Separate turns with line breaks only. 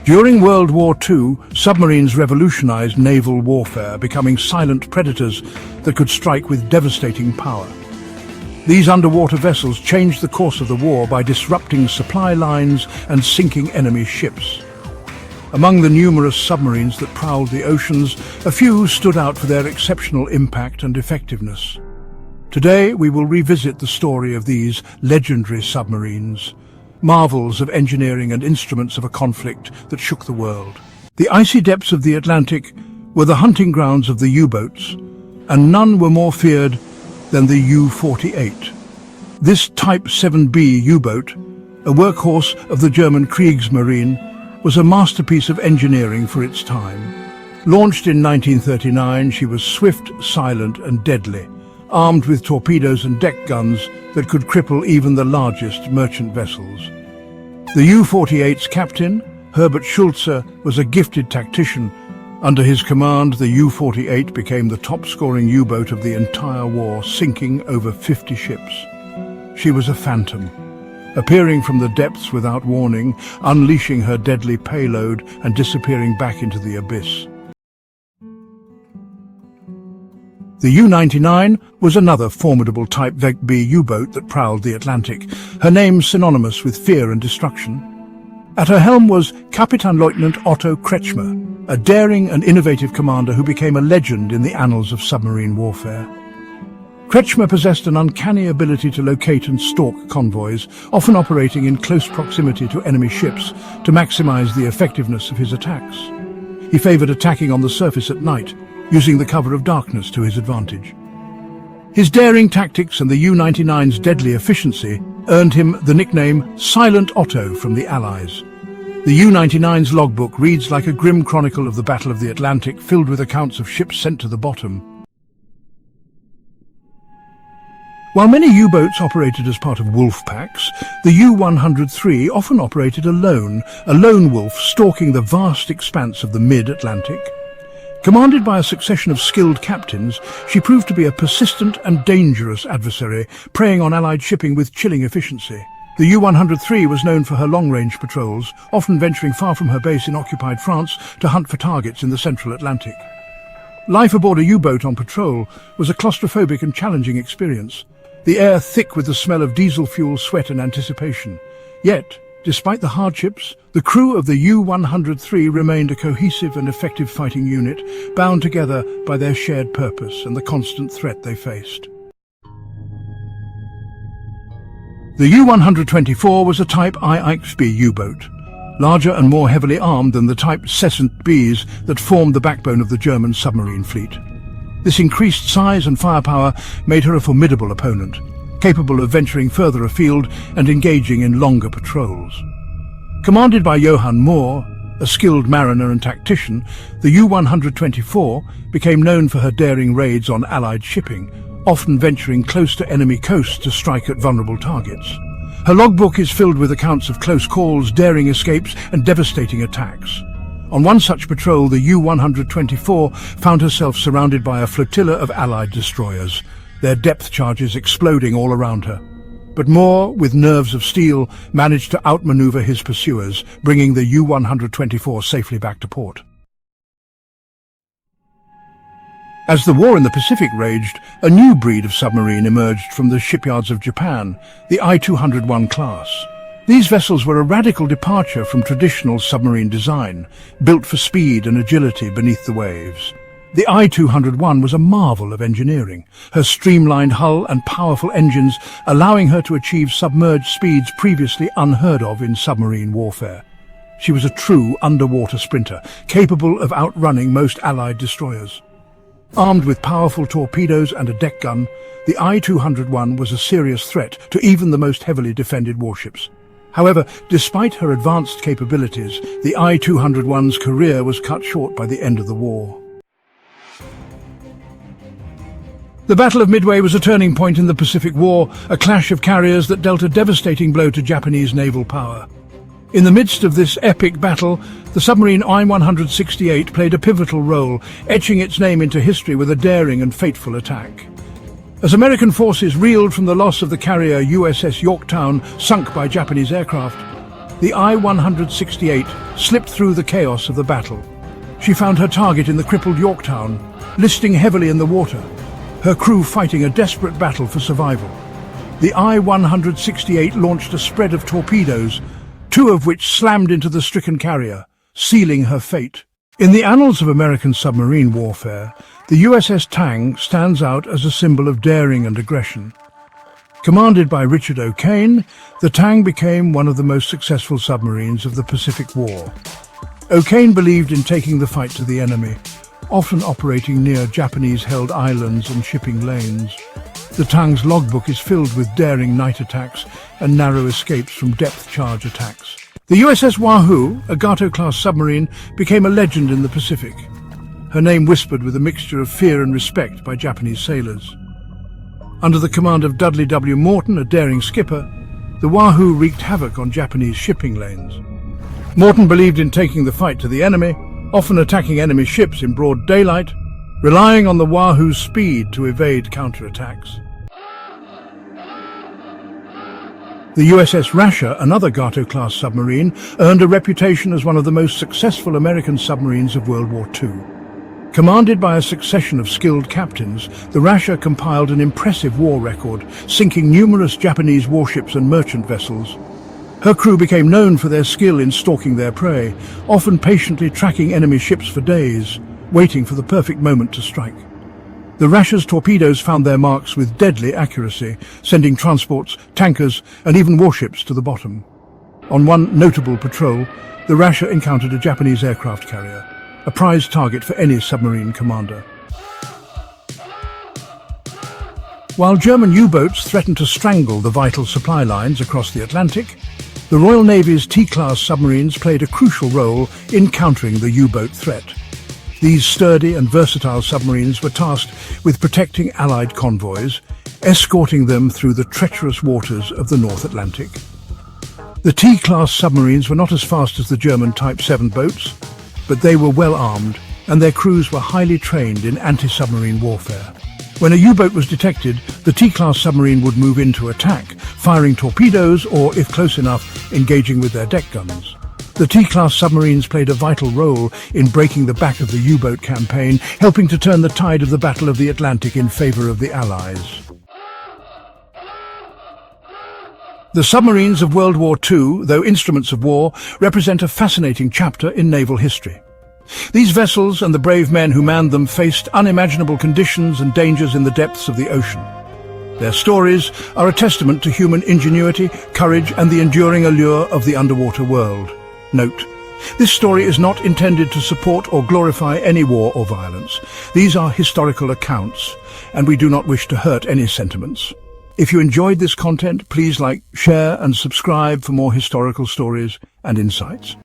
During World War II, submarines revolutionized naval warfare, becoming silent predators that could strike with devastating power. These underwater vessels changed the course of the war by disrupting supply lines and sinking enemy ships. Among the numerous submarines that prowled the oceans, a few stood out for their exceptional impact and effectiveness. Today, we will revisit the story of these legendary submarines, marvels of engineering and instruments of a conflict that shook the world. The icy depths of the Atlantic were the hunting grounds of the U-boats, and none were more feared than the U-48. This Type 7B U-boat, a workhorse of the German Kriegsmarine, was a masterpiece of engineering for its time. Launched in 1939, she was swift, silent and deadly, armed with torpedoes and deck guns that could cripple even the largest merchant vessels. The U-48's captain, Herbert Schulze, was a gifted tactician. Under his command, the U-48 became the top-scoring U-boat of the entire war, sinking over 50 ships. She was a phantom, appearing from the depths without warning, unleashing her deadly payload and disappearing back into the abyss. The U-99 was another formidable Type B U-boat that prowled the Atlantic, her name synonymous with fear and destruction. At her helm was Kapitänleutnant Otto Kretschmer, a daring and innovative commander who became a legend in the annals of submarine warfare. Kretschmer possessed an uncanny ability to locate and stalk convoys, often operating in close proximity to enemy ships to maximize the effectiveness of his attacks. He favored attacking on the surface at night, using the cover of darkness to his advantage. His daring tactics and the U-99's deadly efficiency earned him the nickname Silent Otto from the Allies. The U-99's logbook reads like a grim chronicle of the Battle of the Atlantic, filled with accounts of ships sent to the bottom. While many U-boats operated as part of wolf packs, the U-103 often operated alone, a lone wolf stalking the vast expanse of the mid-Atlantic. Commanded by a succession of skilled captains, she proved to be a persistent and dangerous adversary, preying on Allied shipping with chilling efficiency. The U-103 was known for her long-range patrols, often venturing far from her base in occupied France to hunt for targets in the central Atlantic. Life aboard a U-boat on patrol was a claustrophobic and challenging experience, the air thick with the smell of diesel fuel, sweat and anticipation. Yet, despite the hardships, the crew of the U-103 remained a cohesive and effective fighting unit, bound together by their shared purpose and the constant threat they faced. The U-124 was a Type I-168 U-boat, larger and more heavily armed than the Type 7Bs that formed the backbone of the German submarine fleet. This increased size and firepower made her a formidable opponent, capable of venturing further afield and engaging in longer patrols. Commanded by Johann Moore, a skilled mariner and tactician, the U-124 became known for her daring raids on Allied shipping, often venturing close to enemy coasts to strike at vulnerable targets. Her logbook is filled with accounts of close calls, daring escapes and devastating attacks. On one such patrol, the U-124 found herself surrounded by a flotilla of Allied destroyers, their depth charges exploding all around her. But Moore, with nerves of steel, managed to outmaneuver his pursuers, bringing the U-124 safely back to port. As the war in the Pacific raged, a new breed of submarine emerged from the shipyards of Japan, the I-201 class. These vessels were a radical departure from traditional submarine design, built for speed and agility beneath the waves. The I-201 was a marvel of engineering, her streamlined hull and powerful engines allowing her to achieve submerged speeds previously unheard of in submarine warfare. She was a true underwater sprinter, capable of outrunning most Allied destroyers. Armed with powerful torpedoes and a deck gun, the I-201 was a serious threat to even the most heavily defended warships. However, despite her advanced capabilities, the I-201's career was cut short by the end of the war. The Battle of Midway was a turning point in the Pacific War, a clash of carriers that dealt a devastating blow to Japanese naval power. In the midst of this epic battle, the submarine I-168 played a pivotal role, etching its name into history with a daring and fateful attack. As American forces reeled from the loss of the carrier USS Yorktown, sunk by Japanese aircraft, the I-168 slipped through the chaos of the battle. She found her target in the crippled Yorktown, listing heavily in the water, her crew fighting a desperate battle for survival. The I-168 launched a spread of torpedoes, 2 of which slammed into the stricken carrier, sealing her fate. In the annals of American submarine warfare, the USS Tang stands out as a symbol of daring and aggression. Commanded by Richard O'Kane, the Tang became one of the most successful submarines of the Pacific War. O'Kane believed in taking the fight to the enemy, often operating near Japanese-held islands and shipping lanes. The Tang's logbook is filled with daring night attacks and narrow escapes from depth-charge attacks. The USS Wahoo, a Gato-class submarine, became a legend in the Pacific, her name whispered with a mixture of fear and respect by Japanese sailors. Under the command of Dudley W. Morton, a daring skipper, the Wahoo wreaked havoc on Japanese shipping lanes. Morton believed in taking the fight to the enemy, often attacking enemy ships in broad daylight, relying on the Wahoo's speed to evade counterattacks. The USS Rasher, another Gato-class submarine, earned a reputation as one of the most successful American submarines of World War II. Commanded by a succession of skilled captains, the Rasher compiled an impressive war record, sinking numerous Japanese warships and merchant vessels. Her crew became known for their skill in stalking their prey, often patiently tracking enemy ships for days, waiting for the perfect moment to strike. The Rasher's torpedoes found their marks with deadly accuracy, sending transports, tankers, and even warships to the bottom. On one notable patrol, the Rasher encountered a Japanese aircraft carrier, a prized target for any submarine commander. While German U-boats threatened to strangle the vital supply lines across the Atlantic, the Royal Navy's T-class submarines played a crucial role in countering the U-boat threat. These sturdy and versatile submarines were tasked with protecting Allied convoys, escorting them through the treacherous waters of the North Atlantic. The T-class submarines were not as fast as the German Type 7 boats, but they were well armed, and their crews were highly trained in anti-submarine warfare. When a U-boat was detected, the T-class submarine would move in to attack, firing torpedoes or, if close enough, engaging with their deck guns. The T-class submarines played a vital role in breaking the back of the U-boat campaign, helping to turn the tide of the Battle of the Atlantic in favor of the Allies. The submarines of World War II, though instruments of war, represent a fascinating chapter in naval history. These vessels and the brave men who manned them faced unimaginable conditions and dangers in the depths of the ocean. Their stories are a testament to human ingenuity, courage, and the enduring allure of the underwater world. Note: this story is not intended to support or glorify any war or violence. These are historical accounts, and we do not wish to hurt any sentiments. If you enjoyed this content, please like, share, and subscribe for more historical stories and insights.